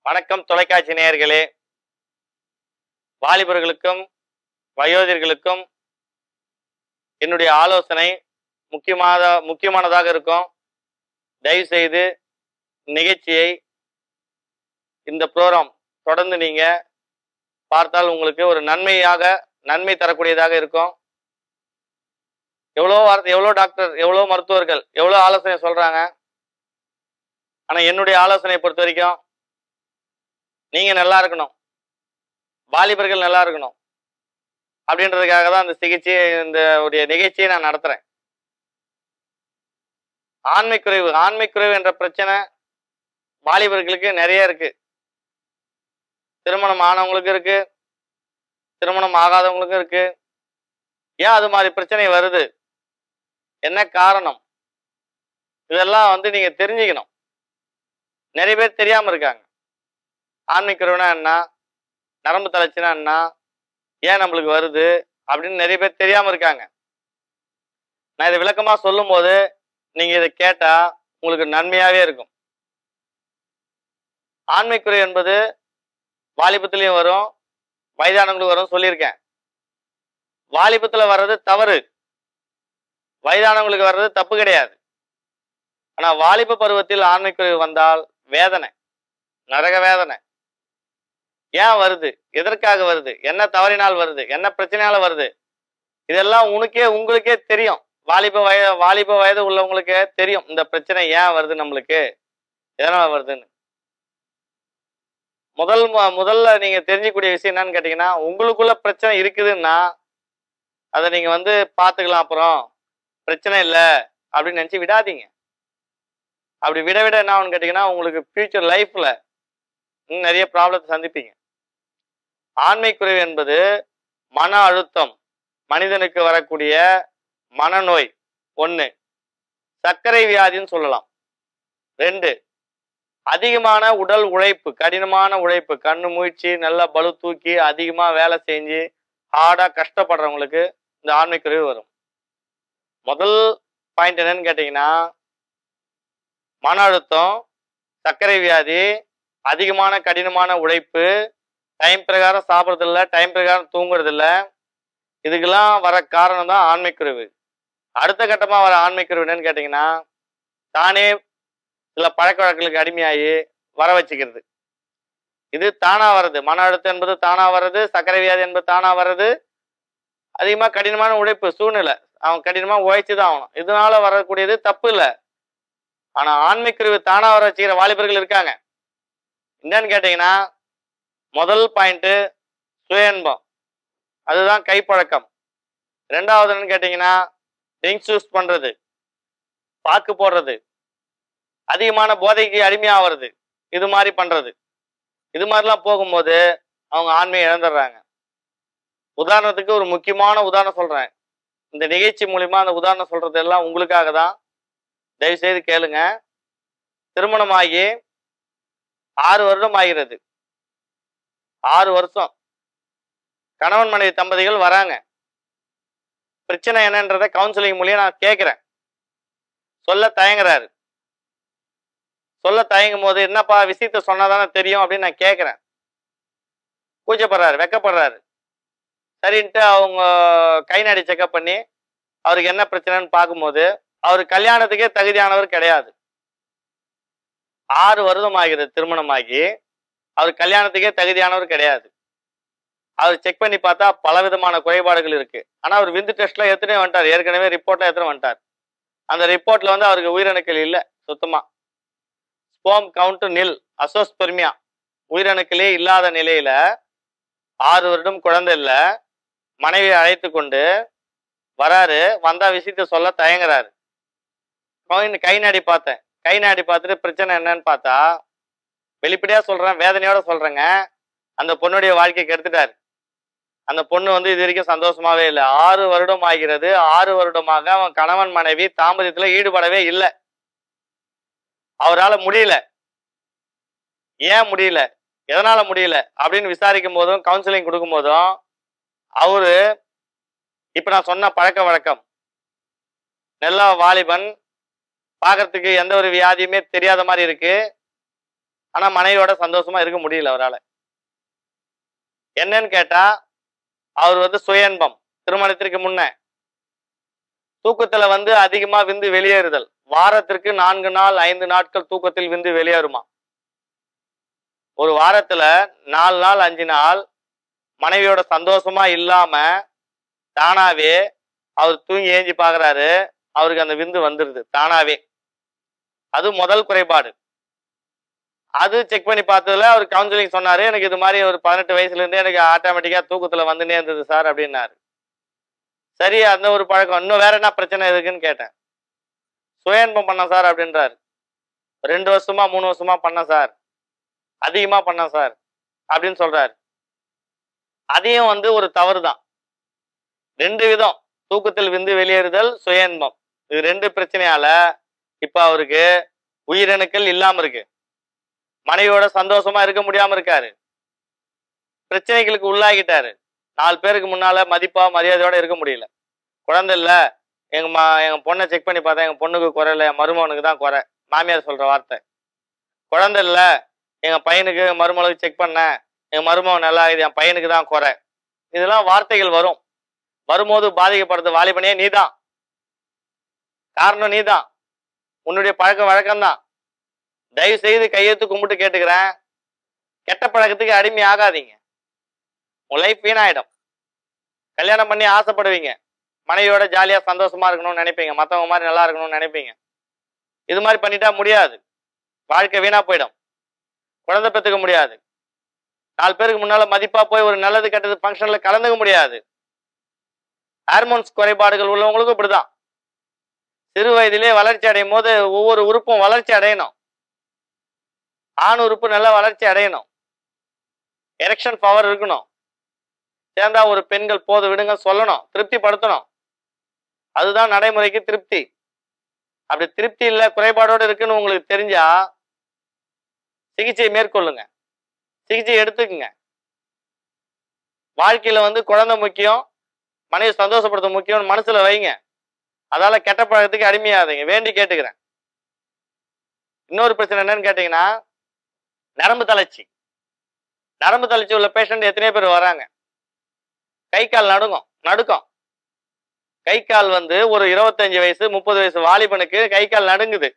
வணக்கம் தொலைக்காட்சி நேயர்களே, வாலிபர்களுக்கும் வயோதிகர்களுக்கும் என்னுடைய ஆலோசனை முக்கியமானதாக இருக்கும். தயவு செய்து நிகழ்ச்சியை இந்த ப்ரோக்ராம் தொடர்ந்து நீங்க பார்த்தால் உங்களுக்கு ஒரு நன்மை தரக்கூடியதாக இருக்கும். எவ்வளோ டாக்டர், எவ்வளோ மருத்துவர்கள், எவ்வளோ ஆலோசனை சொல்றாங்க. ஆனா என்னுடைய ஆலோசனையை பொறுத்த வரைக்கும் நீங்க நல்லா இருக்கணும், வாலிபர்கள் நல்லா இருக்கணும் அப்படின்றதுக்காக தான் இந்த நிகழ்ச்சியை நான் நடத்துறேன். ஆண்மைக்குறைவு என்ற பிரச்சனை வாலிபர்களுக்கு நிறைய இருக்கு. திருமணம் ஆனவங்களுக்கு இருக்கு, திருமணம் ஆகாதவங்களுக்கும் இருக்கு. ஏன் அது மாதிரி பிரச்சனை வருது, என்ன காரணம், இதெல்லாம் நீங்க தெரிஞ்சுக்கணும். நிறைய பேர் தெரியாம இருக்காங்க. ஆண்மைக்குறைவுனா என்ன, நரம்பு தளர்ச்சினா என்ன, ஏன் நம்மளுக்கு வருது அப்படின்னு நிறைய பேர் தெரியாம இருக்காங்க. நான் இதை விளக்கமா சொல்லும் போது நீங்க இதை கேட்டா உங்களுக்கு நன்மையாவே இருக்கும். ஆண்மைக்குறை என்பது வாலிபத்திலையும் வரும், வயதானவங்களுக்கு வரும் சொல்லியிருக்கேன். வாலிபத்துல வர்றது தவறு, வயதானவங்களுக்கு வர்றது தப்பு கிடையாது. ஆனா வாலிப பருவத்தில் ஆண்மைக்குறைவு வந்தால் வேதனை, நரக வேதனை. ஏன் வருது, எதற்காக வருது, என்ன தவறினால் வருது, என்ன பிரச்சனையால வருது, இதெல்லாம் உங்களுக்கே தெரியும். வாலிப வயது உள்ளவங்களுக்கே தெரியும் இந்த பிரச்சனை ஏன் வருது, நம்மளுக்கு எதனால வருதுன்னு. முதல்ல நீங்க தெரிஞ்சிக்கக்கூடிய விஷயம் என்னன்னு கேட்டீங்கன்னா, உங்களுக்குள்ள பிரச்சனை இருக்குதுன்னா அதை நீங்க பார்த்துக்கலாம், அப்புறம் பிரச்சனை இல்லை அப்படின்னு நினைச்சு விடாதீங்க. அப்படி விட என்ன ஆகும்னு கேட்டீங்கன்னா, உங்களுக்கு ஃபியூச்சர் லைஃப்ல இன்னும் நிறைய ப்ராப்ளத்தை சந்திப்பீங்க. ஆண்மைக்குறைவு என்பது மன அழுத்தம், மனிதனுக்கு வரக்கூடிய மனநோய் 1, சர்க்கரை வியாதின்னு சொல்லலாம். 2, அதிகமான உடல் உழைப்பு, கடினமான உழைப்பு, கண்ணு மூழ்ச்சி நல்லா பளு தூக்கி அதிகமா வேலை செஞ்சு ஹார்டா கஷ்டப்படுறவங்களுக்கு இந்த ஆண்மைக்குறைவு வரும். முதல் பாயிண்ட் என்னன்னு கேட்டீங்கன்னா, மன அழுத்தம், சர்க்கரை வியாதி, அதிகமான கடினமான உழைப்பு, டைம் பிரகாரம் சாப்பிட்றது இல்லை, டைம் பிரகாரம் தூங்குறது இல்லை, இதுக்கெல்லாம் வர காரணம் தான் ஆண்மைக்குறைவு. அடுத்த கட்டமா வர ஆண்மைக்குறைவு என்னன்னு கேட்டீங்கன்னா, தானே சில பழக்க வழக்கங்களுக்கு அடிமையாகி வர வச்சுக்கிறது. இது தானா வர்றது. மன அழுத்தம் என்பது தானா வர்றது, சர்க்கரை வியாதி என்பது தானா வர்றது, அதிகமா கடினமான உழைப்பு, சூழ்நிலை, அவன் கடினமா உழைச்சுதான் ஆகணும், இதனால வரக்கூடியது தப்பு இல்லை. ஆனா ஆண்மைக்குறைவு தானா வர வச்சுக்கிற வாலிபர்கள் இருக்காங்க. என்னன்னு கேட்டீங்கன்னா, முதல் பாயிண்ட் சுய இன்பம், அதுதான் கைப்பழக்கம். 2வது என்னன்னு கேட்டீங்கன்னா, ட்ரிங்க்ஸ் யூஸ் பண்றது, பாக்கு போடுறது, அதிகமான போதைக்கு அடிமையாகிறது, இது மாதிரி பண்றது. இது மாதிரிலாம் போகும்போது அவங்க ஆண்மையை இழந்துடுறாங்க. உதாரணத்துக்கு ஒரு முக்கியமான உதாரணம் சொல்றேன். இந்த நிகழ்ச்சி மூலியமா அந்த உதாரணம் சொல்றது எல்லாம் உங்களுக்காக தான். தயவு செய்து கேளுங்க. திருமணமாகி 6 வருடம் ஆகிறது. 6 வருஷம் கணவன் மனைவி தம்பதிகள் வராங்க. பிரச்சனை என்னன்றதை கவுன்சிலிங் மூலியம் நான் கேட்கிறேன். சொல்ல தயங்குறாரு. சொல்ல தயங்கும் போது, என்னப்பா விஷயத்த சொன்னாதானே தெரியும் அப்படின்னு நான் கேட்கிறேன். கூச்சப்படுறாரு, வெக்கப்படுறாரு. சரின்ட்டு அவங்க கை நாடி செக்அப் பண்ணி அவருக்கு என்ன பிரச்சனைன்னு பார்க்கும்போது, அவர் கல்யாணத்துக்கே தகுதியானவர் கிடையாது. 6 வருடம் ஆகிறது திருமணமாகி, அவர் கல்யாணத்துக்கே தகுதியானவர் கிடையாது. அவர் செக் பண்ணி பார்த்தா பலவிதமான குறைபாடுகள் இருக்கு. ஆனா அவர் விந்து டெஸ்ட்ல எடுத்துட்டே வந்துட்டார், ஏற்கனவே ரிப்போர்ட்ல எடுத்துட்டு வந்துட்டார். அந்த ரிப்போர்ட்ல அவருக்கு உயிரணுக்கள் இல்லை, சுத்தமா ஸ்போம் கவுண்ட் நில், அசோஸ்பெர்மியா, உயிரணுக்களே இல்லாத நிலையில 6 வருடம் குழந்தை இல்லை. மனைவியை அழைத்து கொண்டு வராரு. வந்தா விஷயத்த சொல்ல தயங்குறாரு. கை நாடி பார்த்தேன். கை நாடி பார்த்துட்டு பிரச்சனை என்னன்னு பார்த்தா, வெளிப்படையா சொல்றேன், வேதனையோட சொல்றேங்க, அந்த பொண்ணுடைய வாழ்க்கையை கெடுத்துட்டாரு. அந்த பொண்ணு இது வரைக்கும் சந்தோஷமாவே இல்லை. 6 வருடம் ஆகிறது. 6 வருடமாக அவன் கணவன் மனைவி தாம்பத்தியத்துல ஈடுபடவே இல்லை. அவரால் முடியல. ஏன் முடியல, எதனால முடியல அப்படின்னு விசாரிக்கும் போதும் கவுன்சிலிங் கொடுக்கும் போதும் அவரு இப்ப நான் சொன்ன பழக்க வழக்கம், நல்லா வாலிபன், பார்க்கறதுக்கு எந்த ஒரு வியாதியுமே தெரியாத மாதிரி இருக்கு, ஆனா மனைவியோட சந்தோஷமா இருக்க முடியல அவரால். என்னன்னு கேட்டா அவர் வந்து சுய இன்பம். திருமணத்திற்கு முன்ன தூக்கத்துல வந்து அதிகமா விந்து வெளியேறுதல். வாரத்திற்கு 4 நாள் 5 நாட்கள் தூக்கத்தில் விந்து வெளியேறுமா. ஒரு வாரத்துல 4 நாள் 5 நாள் மனைவியோட சந்தோஷமா இல்லாம தானாவே அவர் தூங்கி ஏஞ்சி பாக்குறாரு, அவருக்கு அந்த விந்து வந்துருது தானாவே. அது முதல் குறைபாடு. அது செக் பண்ணி பார்த்ததுல அவர் கவுன்சிலிங் சொன்னாரு, எனக்கு இது மாதிரி ஒரு 18 வயசுல இருந்தே எனக்கு ஆட்டோமேட்டிக்கா தூக்கத்துல வந்துனே இருந்தது சார் அப்படின்னாரு. சரி, அந்த ஒரு பழக்கம். இன்னும் வேற என்ன பிரச்சனை இருக்குன்னு கேட்டேன். சுய இன்பம் பண்ண சார் அப்படின்றாரு. 2 வருஷமா 3 வருஷமா பண்ண சார், அதிகமா பண்ண சார் அப்படின்னு சொல்றாரு. அதையும் வந்து ஒரு தவறு தான். 2 விதம், தூக்கத்தில் விந்து வெளியேறுதல், சுய இன்பம். இது 2 பிரச்சனையால இப்ப அவருக்கு உயிரணுக்கள் இல்லாம இருக்கு. மனைவியோட சந்தோஷமா இருக்க முடியாம இருக்காரு. பிரச்சனைகளுக்கு உள்ளாகிட்டாரு. 4 பேருக்கு முன்னால மதிப்பா மரியாதையோட இருக்க முடியல. குழந்தை இல்ல, எங்க பொண்ணை செக் பண்ணி பார்த்தேன், எங்க பொண்ணுக்கு குறை இல்லை, என் மருமகனுக்கு தான் குறை. மாமியார் சொல்ற வார்த்தை. குழந்தை இல்ல, எங்க பையனுக்கு மருமகளுக்கு செக் பண்ணேன், எங்க மருமகன் நல்லா இது, என் பையனுக்கு தான் குறை. இதெல்லாம் வார்த்தைகள் வரும். வரும்போது பாதிக்கப்படுறது வாலிபனே நீதான். காரணம் நீதான். உன்னுடைய பழக்க வழக்கம்தான். தயவு செய்து கையெழுத்து கும்பிட்டு கேட்டுக்கிறேன், கெட்ட பழக்கத்துக்கு அடிமை ஆகாதீங்க. உங்க லைஃப் வீணாயிடும். கல்யாணம் பண்ணி ஆசைப்படுவீங்க, மனைவியோட ஜாலியா சந்தோஷமா இருக்கணும்னு நினைப்பீங்க, மற்றவங்க மாதிரி நல்லா இருக்கணும்னு நினைப்பீங்க. இது மாதிரி பண்ணிட்டா முடியாது. வாழ்க்கை வீணா போயிடும். குழந்தை பெற்றுக்க முடியாது. 4 பேருக்கு முன்னால மதிப்பா போய் ஒரு நல்லது கெட்டது ஃபங்க்ஷன்ல கலந்துக்க முடியாது. ஹார்மோன்ஸ் குறைபாடுகள் உள்ளவங்களுக்கும் இப்படிதான். சிறு வயதிலே வளர்ச்சி அடையும் போது ஒவ்வொரு உறுப்பும் வளர்ச்சி அடையணும். ஆண் உறுப்பு நல்லா வளர்ச்சி அடையணும். எரெக்ஷன் பவர் இருக்கணும். சேர்ந்தா ஒரு பெண்கள் போது விடுங்க சொல்லணும், திருப்திப்படுத்தணும். அதுதான் நடைமுறைக்கு திருப்தி. அப்படி திருப்தி இல்லை, குறைபாடோடு இருக்குன்னு உங்களுக்கு தெரிஞ்சா சிகிச்சை மேற்கொள்ளுங்க, சிகிச்சை எடுத்துக்குங்க. வாழ்க்கையில வந்து குழந்தை முக்கியம், மனைவி சந்தோஷப்படுத்த முக்கியம் மனசுல வைங்க. அதால கெட்ட பழக்கத்துக்கு அடிமையாதீங்க, வேண்டி கேட்டுக்கிறேன். இன்னொரு பிரச்சனை என்னன்னு கேட்டீங்கன்னா நரம்பு தளர்ச்சி. நரம்பு தளர்ச்சி உள்ள பேஷண்ட் எத்தனை பேர் வராங்க? கை கால் நடுக்கம். கை கால் வந்து ஒரு 25 வயசு 30 வயசு வாலிபனுக்கு கை கால் நடுங்குது.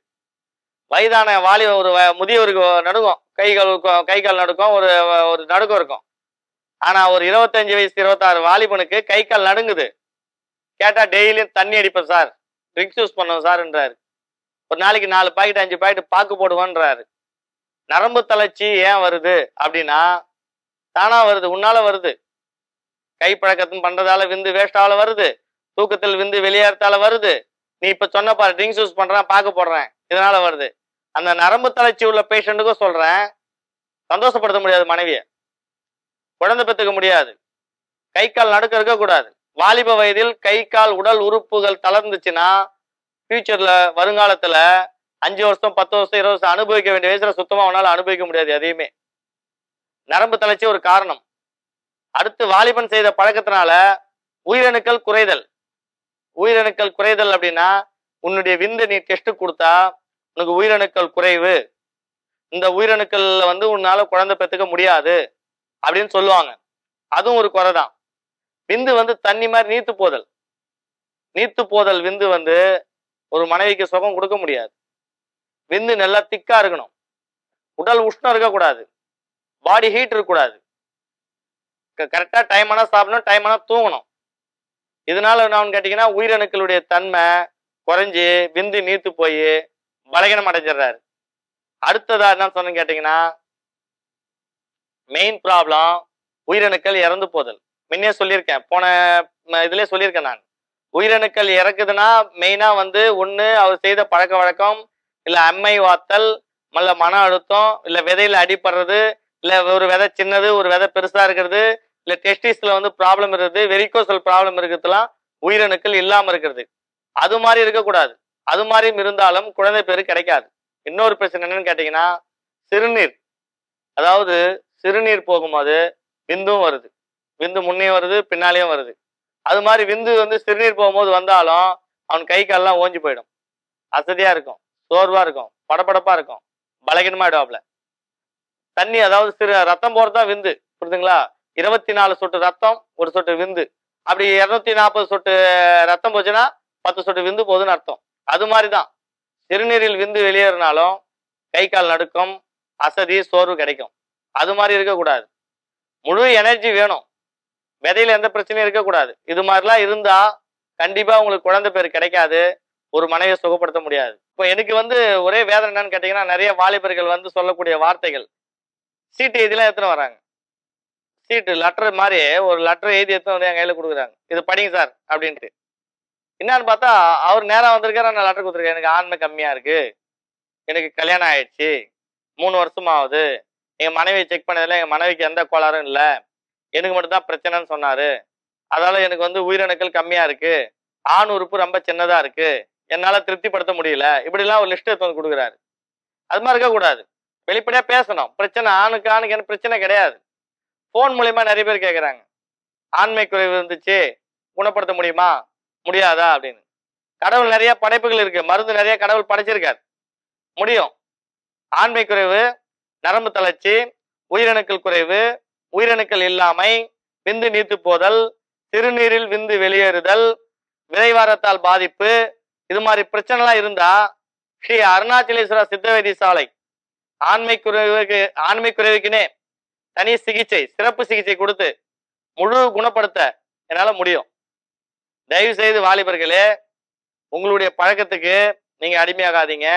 வயதான ஒரு முதியவருக்கு நடுங்கும், கை கால் நடுக்கம், ஒரு நடுக்கம் இருக்கும். ஆனா ஒரு 25 வயசு 26 வாலிபனுக்கு கை கால் நடுங்குது. கேட்டா டெய்லியும் தண்ணி அடிப்பேன் சார், ட்ரிங்க்ஸ் யூஸ் பண்ணுவோம் சார்ன்றாரு. ஒரு நாளைக்கு 4 பாக்கெட் 5 பாக்கெட் பாக்கு போடுவோன்றாரு. நரம்பு தளர்ச்சி ஏன் வருது அப்படின்னா தானா வருது, உன்னால வருது. கை பழக்கத்தின் பண்றதால விந்து வேஸ்டால வருது, தூக்கத்தில் விந்து வெளியேறத்தால வருது. நீ இப்ப சொன்ன பாரு, ட்ரிங்க்ஸ் யூஸ் பண்றேன், பாக்கு போடுறேன், இதனால வருது. அந்த நரம்பு தளர்ச்சி உள்ள பேஷண்ட்டுக்கும் சொல்றேன், சந்தோஷப்படுத்த முடியாது மனைவியை, குழந்தை பெற்றுக்க முடியாது, கை கால் நடுக்க இருக்கக்கூடாது. வாலிப வயதில் கை கால் உடல் உறுப்புகள் தளர்ந்துச்சுன்னா ஃபியூச்சர்ல வருங்காலத்துல 5 வருஷம் 10 வருஷம் 20 வருஷம் அனுபவிக்க வேண்டிய வயசுல சுத்தமா அவனால அனுபவிக்க முடியாது எதையுமே. நரம்பு தளர்ச்சி ஒரு காரணம். அடுத்து வாலிபன் செய்த பழக்கத்தினால உயிரணுக்கள் குறைதல். உயிரணுக்கள் குறைதல் அப்படின்னா உன்னுடைய விந்து நீ டெஸ்ட் கொடுத்தா உனக்கு உயிரணுக்கள் குறைவு, இந்த உயிரணுக்கள்ல வந்து உன்னால குழந்தை பெற்றுக்க முடியாது அப்படின்னு சொல்லுவாங்க. அதுவும் ஒரு குறை தான். விந்து வந்து தண்ணி மாதிரி நீத்து போதல் விந்து வந்து ஒரு மனைவிக்கு சுகம் கொடுக்க முடியாது. விந்து நல்லா திக்கா இருக்கணும், உடல் உஷ்ணம் இருக்கக்கூடாது, பாடி ஹீட் இருக்கக்கூடாது, கரெக்டா டைம் ஆனா சாப்பிடணும், டைம் ஆனா தூங்கணும். இதனால என்னன்னு கேட்டீங்கன்னா உயிரணுக்களுடைய தன்மை குறைஞ்சி விந்து நீத்து போய் பலகீனம் அடைஞ்சிடுறாரு. அடுத்ததா என்ன சொன்னு கேட்டீங்கன்னா மெயின் ப்ராப்ளம் உயிரணுக்கள் இறந்து போதல். முன்னே சொல்லியிருக்கேன், போன இதுல சொல்லியிருக்கேன் நான். உயிரணுக்கள் இறக்குதுன்னா மெயினா வந்து ஒண்ணு அவர் செய்த பழக்க வழக்கம், இல்ல அம்மை வாத்தல், இல்ல மன அழுத்தம், இல்ல விதையில அடிப்படுறது, இல்ல ஒரு விதை சின்னது ஒரு விதை பெருசா இருக்கிறது, இல்ல டெஸ்டிஸ்ல வந்து ப்ராப்ளம் இருக்கிறது, வெரிகோசல் ப்ராப்ளம் இருக்கிறதுலாம் உயிரணுக்கள் இல்லாம இருக்கிறது. அது மாதிரி இருக்கக்கூடாது. அது மாதிரியும் இருந்தாலும் குழந்தை பேரு கிடைக்காது. இன்னொரு பிரச்சனை என்னன்னு கேட்டீங்கன்னா சிறுநீர். அதாவது சிறுநீர் போகும்போது விந்தும் வருது, விந்து முன்னே வருது பின்னாலேயும் வருது. அது மாதிரி விந்து வந்து சிறுநீர் போகும்போது வந்தாலும் அவன் கை கால்லாம் ஓஞ்சி போயிடும், அசதியா இருக்கும், சோர்வா இருக்கும், படபடப்பா இருக்கும், பலகீனமாயிடுவாப்ல. தண்ணி, அதாவது சிறு ரத்தம் போறதுதான் விந்து, புரியுதுங்களா? 24 சொட்டு ரத்தம், ஒரு சொட்டு விந்து. அப்படி 240 சொட்டு ரத்தம் போச்சுன்னா 10 சொட்டு விந்து போகுதுன்னு அர்த்தம். அது மாதிரிதான் சிறுநீரில் விந்து வெளியேறினாலும் கை கால் நடுக்கம், அசதி, சோர்வு கிடைக்கும். அது மாதிரி இருக்கக்கூடாது. முழு எனர்ஜி வேணும். விதையில எந்த பிரச்சனையும் இருக்கக்கூடாது. இது மாதிரிலாம் இருந்தா கண்டிப்பா உங்களுக்கு குழந்தை பேர் கிடைக்காது, ஒரு மனைவியை சுகப்படுத்த முடியாது. இப்போ எனக்கு ஒரே வேதனை என்னன்னு கேட்டீங்கன்னா, நிறைய வாலிபர்கள் சொல்லக்கூடிய வார்த்தைகள், சீட்டு எழுதிலாம் எடுத்துன்னு வராங்க. சீட்டு லெட்டர் மாதிரி ஒரு லெட்டர் எழுதி எடுத்து என் கையில கொடுக்குறாங்க. இது படிங்க சார் அப்படின்ட்டு. என்னன்னு பார்த்தா அவர் நேரா வந்திருக்காரு, நான் லெட்டர் கொடுத்துருக்கேன். எனக்கு ஆண்மை கம்மியா இருக்கு, எனக்கு கல்யாணம் ஆயிடுச்சு, 3 வருஷம் ஆகுது, எங்க மனைவியை செக் பண்ணதில்ல, எங்க மனைவிக்கு எந்த கோளாறும் இல்லை, எனக்கு மட்டும்தான் பிரச்சனைன்னு சொன்னாரு, அதால எனக்கு உயிரணுக்கள் கம்மியா இருக்கு, ஆண் உறுப்பு ரொம்ப சின்னதா இருக்கு, என்னால திருப்திப்படுத்த முடியல, இப்படிலாம் ஒரு லிஸ்ட் எடுத்து கொடுக்குறாரு. அது மாதிரி இருக்கக்கூடாது. வெளிப்படையா பேசணும். பிரச்சனை ஆணுக்கு எனக்கு பிரச்சனை கிடையாது. போன் மூலியமா நிறைய பேர் கேட்கறாங்க, ஆண்மை குறைவு இருந்துச்சு, குணப்படுத்த முடியுமா, முடியாதா அப்படின்னு. கடவுள் நிறைய படைப்புகள் இருக்கு, மருந்து நிறைய கடவுள் படைச்சிருக்காரு, முடியும். ஆண்மை குறைவு, நரம்பு தளர்ச்சி, உயிரணுக்கள் குறைவு, உயிரணுக்கள் இல்லாமை, விந்து நீத்து போதல், சிறுநீரில் விந்து வெளியேறுதல், விரைவாரத்தால் பாதிப்பு, இது மாதிரி பிரச்சனைலாம் இருந்தா ஸ்ரீ அருணாச்சலேஸ்வரா சித்த வைத்தியசாலை ஆண்மை குறைவுக்குனே தனி சிகிச்சை, சிறப்பு சிகிச்சை கொடுத்து முழு குணப்படுத்த என்னால முடியும். தயவு செய்து வாலிபர்களே, உங்களுடைய பழக்கத்துக்கு நீங்க அடிமையாகாதீங்க,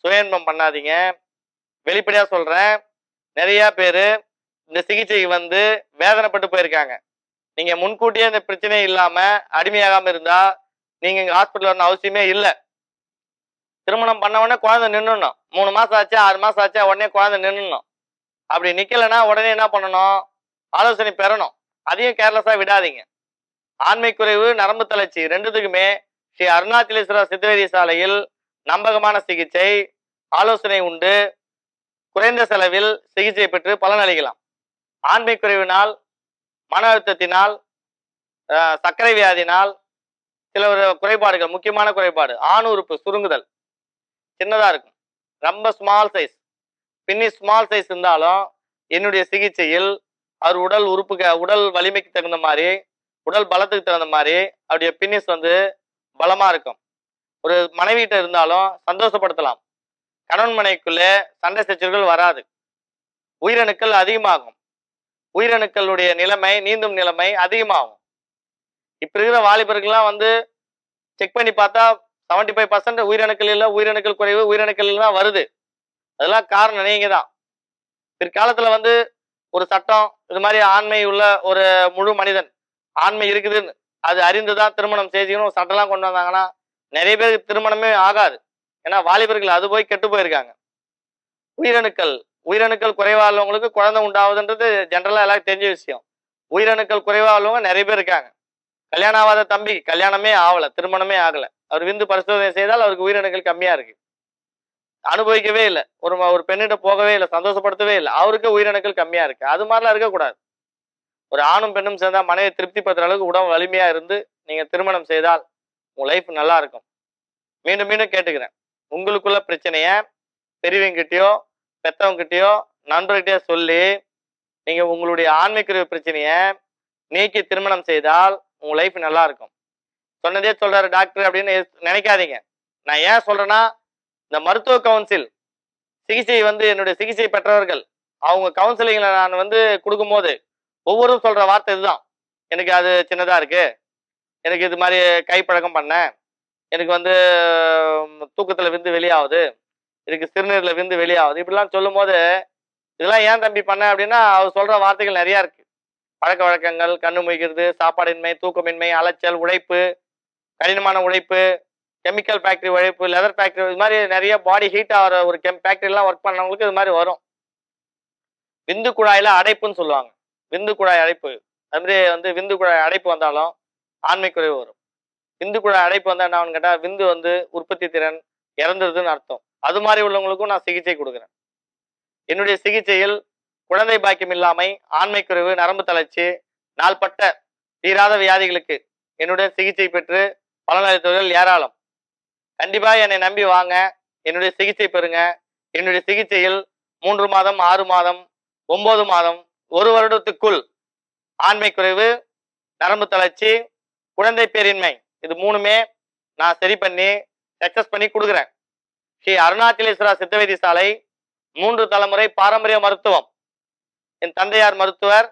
சுயன்பம் பண்ணாதீங்க. வெளிப்படையா சொல்றேன், நிறைய பேரு இந்த சிகிச்சைக்கு வேதனைப்பட்டு போயிருக்காங்க. நீங்க முன்கூட்டியே இந்த பிரச்சனை இல்லாம அடிமையாகாம இருந்தா நீங்க இங்க ஹாஸ்பிட்டல் வரணும் அவசியமே இல்லை. திருமணம் பண்ண உடனே குழந்தை நின்னுடணும். 3 மாசம் ஆச்சா 6 மாசம் ஆச்சா உடனே குழந்தை நின்னுடணும். அப்படி நிக்கலைன்னா உடனே என்ன பண்ணணும், ஆலோசனை பெறணும். அதையும் கேர்லெஸ்ஸா விடாதீங்க. ஆண்மை குறைவு, நரம்பு தளர்ச்சி ரெண்டுத்துக்குமே ஸ்ரீ அருணாச்சலேஸ்வரா சித்த வைத்தியசாலையில் நம்பகமான சிகிச்சை, ஆலோசனை உண்டு. குறைந்த செலவில் சிகிச்சை பெற்று பலனளிக்கலாம். ஆண்மை குறைவினால், மன அழுத்தத்தினால், சர்க்கரை வியாதினால், சில ஒரு குறைபாடுகள், முக்கியமான குறைபாடு ஆண் உறுப்பு சுருங்குதல், சின்னதா இருக்கும், ரொம்ப ஸ்மால் சைஸ், பின்னி ஸ்மால் சைஸ் இருந்தாலும் என்னுடைய சிகிச்சையில் அவர் உடல் வலிமைக்கு தகுந்த மாதிரி, உடல் பலத்துக்கு தகுந்த மாதிரி அவருடைய பின்னிஸ் பலமா இருக்கும். ஒரு மனைவிட்ட இருந்தாலும் சந்தோஷப்படுத்தலாம். கணவன் மனைவிக்குள்ளே சண்டை சச்சரவுகள் வராது. உயிரணுக்கள் அதிகமாகும். உயிரணுக்களுடைய நிலைமை, நீந்தும் நிலைமை அதிகமாகும். இப்ப இருக்கிற வாலிபர்கள்லாம் செக் பண்ணி பார்த்தா 75% உயிரணுக்கள் இல்லை, உயிரணுக்கள் குறைவு, உயிரணுக்கள் தான் வருது. அதெல்லாம் காரணம் நீங்க தான். பிற்காலத்துல ஒரு சட்டம், இது மாதிரி ஆண்மை உள்ள ஒரு முழு மனிதன், ஆண்மை இருக்குதுன்னு அது அறிந்துதான் திருமணம் செய்யணும் சட்டம்லாம் கொண்டு வந்தாங்கன்னா நிறைய பேருக்கு திருமணமே ஆகாது. ஏன்னா வாலிபர்கள் அது போய் கெட்டு போயிருக்காங்க. உயிரணுக்கள் குறைவா உள்ளவங்களுக்கு குழந்தை உண்டாவதுன்றது ஜென்ரலா எல்லாரும் தெரிஞ்ச விஷயம். உயிரணுக்கள் குறைவா உள்ளவங்க நிறைய பேர் இருக்காங்க. கல்யாணம் ஆகாத தம்பி கல்யாணமே ஆகல, திருமணமே ஆகல, அவர் விந்து பரிசோதனை செய்தால் அவருக்கு உயிரணுக்கள் கம்மியா இருக்கு, அனுபவிக்கவே இல்லை, ஒரு பெண்ணிட்ட போகவே இல்லை, சந்தோஷப்படுத்தவே இல்லை, அவருக்கு உயிரணுக்கள் கம்மியா இருக்கு. அது மாதிரிலாம் இருக்கக்கூடாது. ஒரு ஆணும் பெண்ணும் சேர்ந்தா மனையை திருப்திப்படுத்துற அளவுக்கு உடம்பு வலிமையா இருந்து நீங்க திருமணம் செய்தால் உங்க லைஃப் நல்லா இருக்கும். மீண்டும் மீண்டும் கேட்டுக்கிறேன், உங்களுக்குள்ள பிரச்சனைய பெரியவங்கிட்டயோ பெத்தவங்கிட்டயோ நண்பர்கிட்டயோ சொல்லி நீங்க உங்களுடைய ஆன்மீக பிரச்சனைய நீக்கி திருமணம் செய்தால் உங்க லைஃப் நல்லா இருக்கும். சொன்னதே சொல்றாரு டாக்டர் அப்படின்னு நினைக்காதீங்க. நான் ஏன் சொல்றேன்னா, இந்த மருத்துவ கவுன்சில் சிகிச்சை என்னுடைய சிகிச்சை பெற்றவர்கள் அவங்க கவுன்சிலிங்ல நான் கொடுக்கும்போது ஒவ்வொருவரும் சொல்ற வார்த்தை இதுதான், எனக்கு அது சின்னதா இருக்கு, எனக்கு இது மாதிரி கைப்பழக்கம் பண்ணேன், எனக்கு தூக்கத்துல விந்து வெளியாகுது, எனக்கு சிறுநீர்ல விந்து வெளியாகுது, இப்படிலாம் சொல்லும் போது இதெல்லாம் ஏன் தம்பி பண்ண அப்படின்னா அவர் சொல்ற வார்த்தைகள் நிறைய இருக்கு. பழக்க வழக்கங்கள், கண்ணு முழிக்கிறது, சாப்பாடின்மை, தூக்கமின்மை, அலைச்சல், உழைப்பு, கடினமான உழைப்பு, கெமிக்கல் ஃபேக்டரி உழைப்பு, லெதர் ஃபேக்டரி, இது மாதிரி நிறைய பாடி ஹீட் ஆகிற ஒரு ஃபேக்டரிலாம் ஒர்க் பண்ணவங்களுக்கு இது மாதிரி வரும். விந்து குழாயில அடைப்புன்னு சொல்லுவாங்க, விந்து குழாய் அடைப்பு. அது மாதிரி விந்து குழாய் அடைப்பு வந்தாலும் ஆண்மை குறைவு வரும். விந்து குழாய் அடைப்பு வந்தா என்ன கேட்டா விந்து உற்பத்தி திறன் இறந்துருதுன்னு அர்த்தம். அது மாதிரி உள்ளவங்களுக்கும் நான் சிகிச்சை கொடுக்குறேன். என்னுடைய சிகிச்சையில் குழந்தை பாக்கியம் இல்லாமை, ஆண்மை குறைவு, நரம்பு தளர்ச்சி, நாள்பட்ட தீராத வியாதிகளுக்கு என்னுடைய சிகிச்சை பெற்று பலனளித்தவர்கள் ஏராளம். கண்டிப்பா என்னை நம்பி வாங்க, என்னுடைய சிகிச்சை பெறுங்க. என்னுடைய சிகிச்சையில் 3 மாதம், 6 மாதம், 9 மாதம், 1 வருடத்துக்குள் ஆண்மை குறைவு, நரம்பு தளர்ச்சி, குழந்தை பேரின்மை இது 3மே நான் சரி பண்ணி சக்சஸ் பண்ணி கொடுக்குறேன். ஸ்ரீ அருணாச்சலேஸ்வரா சித்த வைத்தியசாலை 3 தலைமுறை பாரம்பரிய மருத்துவம். என் தந்தையார் மருத்துவர்,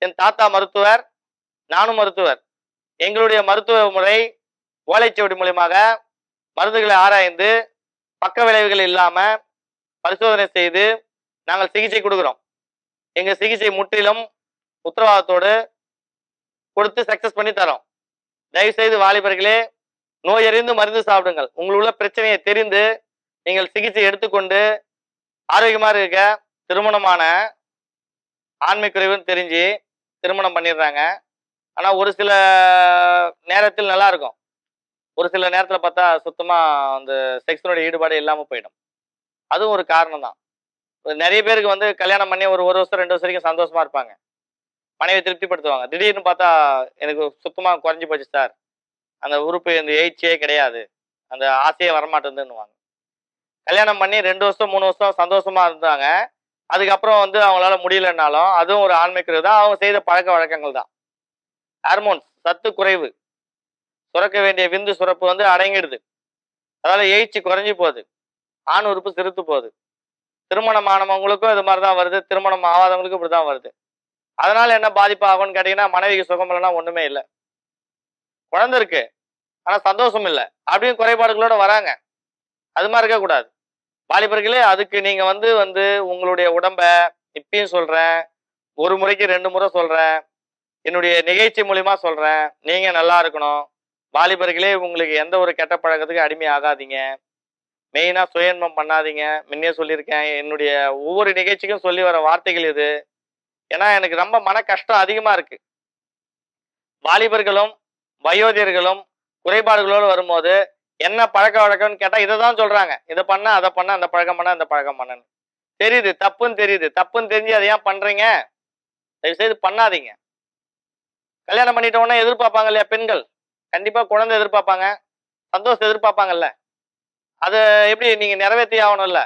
என் தாத்தா மருத்துவர், நானும் மருத்துவர். எங்களுடைய மருத்துவ முறை ஓலைச்சுவடி மூலியமாக மருந்துகளை ஆராய்ந்து பக்க விளைவுகள் இல்லாம பரிசோதனை செய்து நாங்கள் சிகிச்சை கொடுக்குறோம். எங்க சிகிச்சை முற்றிலும் உத்தரவாதத்தோடு கொடுத்து சக்சஸ் பண்ணி தரோம். தயவு செய்து வாலிபர்களே, நோயறிந்து மருந்து சாப்பிடுங்கள். உங்களுள்ள பிரச்சனையை தெரிந்து நீங்கள் சிகிச்சை எடுத்துக்கொண்டு ஆரோக்கியமா இருக்க. திருமணமான ஆண்மை குறைவுன்னு தெரிஞ்சு திருமணம் பண்ணிடுறாங்க. ஆனா ஒரு சில நேரத்தில் நல்லா இருக்கும், ஒரு சில நேரத்துல பார்த்தா சுத்தமா அந்த செக்ஸனுடைய ஈடுபாடு இல்லாம போயிடும். அதுவும் ஒரு காரணம் தான். நிறைய பேருக்கு வந்து கல்யாணம் பண்ணி ஒரு வருஷம் 2 வருஷம் வரைக்கும் சந்தோஷமா இருப்பாங்க, மனைவி திருப்திப்படுத்துவாங்க. திடீர்னு பார்த்தா எனக்கு சுத்தமா குறைஞ்சி போச்சு சார், அந்த உறுப்பு இந்த எய்ச்சியே கிடையாது, அந்த ஆசையே வரமாட்டேங்குதுன்னுவாங்க. கல்யாணம் பண்ணி 2 வருஷம் 3 வருஷம் சந்தோஷமா இருந்தாங்க, அதுக்கப்புறம் வந்து அவங்களால முடியலன்னாலும் அதுவும் ஒரு ஆண்மைக்குறை தான். அவங்க செய்த பழக்க வழக்கங்கள் தான். ஹார்மோன்ஸ் சத்து குறைவு, சுரக்க வேண்டிய விந்து சுரப்பு வந்து அடங்கிடுது, அதனால எய்ச்சி குறைஞ்சி போகுது, ஆண் உறுப்பு சிறுத்து போகுது. திருமணமானவங்களுக்கும் இது மாதிரி தான் வருது, திருமணம் ஆகாதவங்களுக்கும் இப்படி தான் வருது. அதனால என்ன பாதிப்பு ஆகும்னு கேட்டீங்கன்னா, மனைவிக்கு சுகம் இல்லைன்னா ஒண்ணுமே இல்லை, குழந்தை இருக்கு ஆனா சந்தோஷம் இல்லை அப்படின்னு குறைபாடுகளோட வராங்க. அது மாதிரி இருக்கக்கூடாது வாலிபர்களே. அதுக்கு நீங்க வந்து உங்களுடைய உடம்ப இப்பயும் சொல்றேன், ஒரு முறைக்கு 2 முறை சொல்றேன், என்னுடைய நிகழ்ச்சி மூலியமா சொல்றேன், நீங்க நல்லா இருக்கணும். வாலிபர்களே, உங்களுக்கு எந்த ஒரு கெட்ட பழக்கத்துக்கு அடிமை ஆகாதீங்க. மெயினா சுயன்பம் பண்ணாதீங்க. முன்னே சொல்லியிருக்கேன், என்னுடைய ஒவ்வொரு நிகழ்ச்சிக்கும் சொல்லி வர வார்த்தைகள் இது. ஏன்னா எனக்கு ரொம்ப மன கஷ்டம் அதிகமா இருக்கு. வாலிபர்களும் வயோதிகர்களும் குறைபாடுகளோடு வரும்போது என்ன பழக்க வழக்கம்னு கேட்டா இதை தான் சொல்றாங்க, இதை பண்ண அதை பண்ண, அந்த பழக்கம் பண்ண அந்த பழக்கம் பண்ணன்னு தெரியுது, தப்புன்னு தெரியுது. தப்புன்னு தெரிஞ்சு அதை ஏன் பண்றீங்க? தயவு செய்து பண்ணாதீங்க. கல்யாணம் பண்ணிட்ட உடனே எதிர்பார்ப்பாங்க இல்லையா பெண்கள், கண்டிப்பா குழந்தை எதிர்பார்ப்பாங்க, சந்தோஷம் எதிர்பார்ப்பாங்கல்ல, அதை எப்படி நீங்க நிறைவேற்றி ஆகணும்ல.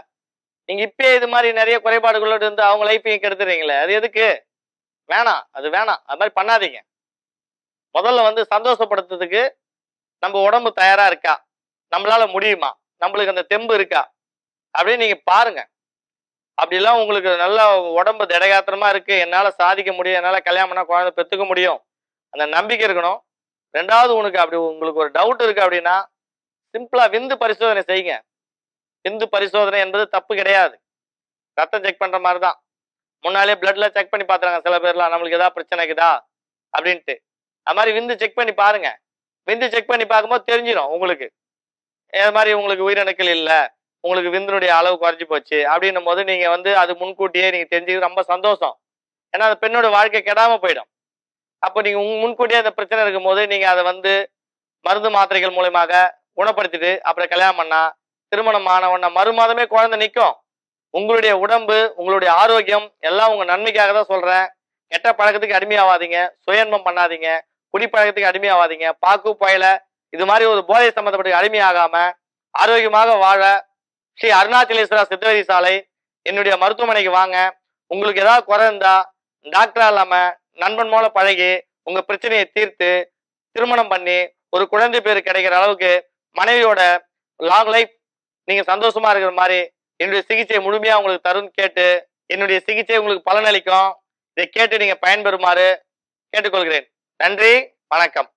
நீங்க இப்பயே இது மாதிரி நிறைய குறைபாடுகளோடு இருந்து அவங்க லைஃப்பையும் கெடுத்துறீங்களே, அது எதுக்கு? வேணாம், அது வேணாம், அது மாதிரி பண்ணாதீங்க. முதல்ல சந்தோஷப்படுத்துறதுக்கு நம்ம உடம்பு தயாரா இருக்கா, நம்மளால முடியுமா, நம்மளுக்கு அந்த தெம்பு இருக்கா அப்படின்னு நீங்க பாருங்க. அப்படிலாம் உங்களுக்கு நல்ல உடம்பு திடகாத்திரமா இருக்கு, என்னால சாதிக்க முடியும், என்னால கல்யாணம் பண்ணா குழந்தை பெற்றுக்க முடியும், அந்த நம்பிக்கை இருக்கணும். 2வது, அப்படி உங்களுக்கு ஒரு டவுட் இருக்கு அப்படின்னா சிம்பிளா விந்து பரிசோதனை செய்யுங்க. விந்து பரிசோதனை என்பது தப்பு கிடையாது, ரத்தம் செக் பண்ற மாதிரி தான். முன்னாலே பிளட்ல செக் பண்ணி பாத்துறாங்க சில பேர்லாம், நம்மளுக்கு ஏதாவது பிரச்சனை இருக்குதா அப்படின்ட்டு. அது மாதிரி விந்து செக் பண்ணி பாருங்க. விந்து செக் பண்ணி பார்க்கும்போது தெரிஞ்சிடும் உங்களுக்கு, இது மாதிரி உங்களுக்கு உயிரணுக்கள் இல்லை, உங்களுக்கு விந்தினுடைய அளவு குறைஞ்சி போச்சு அப்படின்னும் போது நீங்க அது முன்கூட்டியே நீங்க தெரிஞ்சுக்கிறது ரொம்ப சந்தோஷம். ஏன்னா அந்த பெண்ணோட வாழ்க்கை கெடாம போயிடும். அப்போ நீங்க முன்கூட்டியே அந்த பிரச்சனை இருக்கும் போது நீங்க அதை மருந்து மாத்திரைகள் மூலமாக குணப்படுத்திட்டு அப்புறம் கல்யாணம் பண்ணா திருமணம் ஆனவன மறு மாதமே குழந்தை நிற்கும். உங்களுடைய உடம்பு, உங்களுடைய ஆரோக்கியம் எல்லாம் உங்க நன்மைக்காக தான் சொல்றேன். கெட்ட பழக்கத்துக்கு அடிமையாவாதீங்க, சுயன்பம் பண்ணாதீங்க, குடிப்பழக்கத்துக்கு அடிமையாவாதீங்க, பாக்கு புயல இது மாதிரி ஒரு போதை சம்பந்தப்பட்ட அடிமையாகாம ஆரோக்கியமாக வாழ ஸ்ரீ அருணாச்சலேஸ்வரா சித்த வைத்தியசாலை என்னுடைய மருத்துவமனைக்கு வாங்க. உங்களுக்கு ஏதாவது குறை இருந்தா டாக்டரா இல்லாம நண்பன் மூலம் பழகி உங்க பிரச்சனையை தீர்த்து திருமணம் பண்ணி ஒரு குழந்தை பேர் கிடைக்கிற அளவுக்கு மனைவியோட லாங் லைஃப் நீங்க சந்தோஷமா இருக்கிற மாதிரி என்னுடைய சிகிச்சை முழுமையா உங்களுக்கு தரும் கேட்டு, என்னுடைய சிகிச்சை உங்களுக்கு பலனளிக்கும். இதை கேட்டு நீங்க பயன்பெறுமாறு கேட்டுக்கொள்கிறேன். நன்றி, வணக்கம்.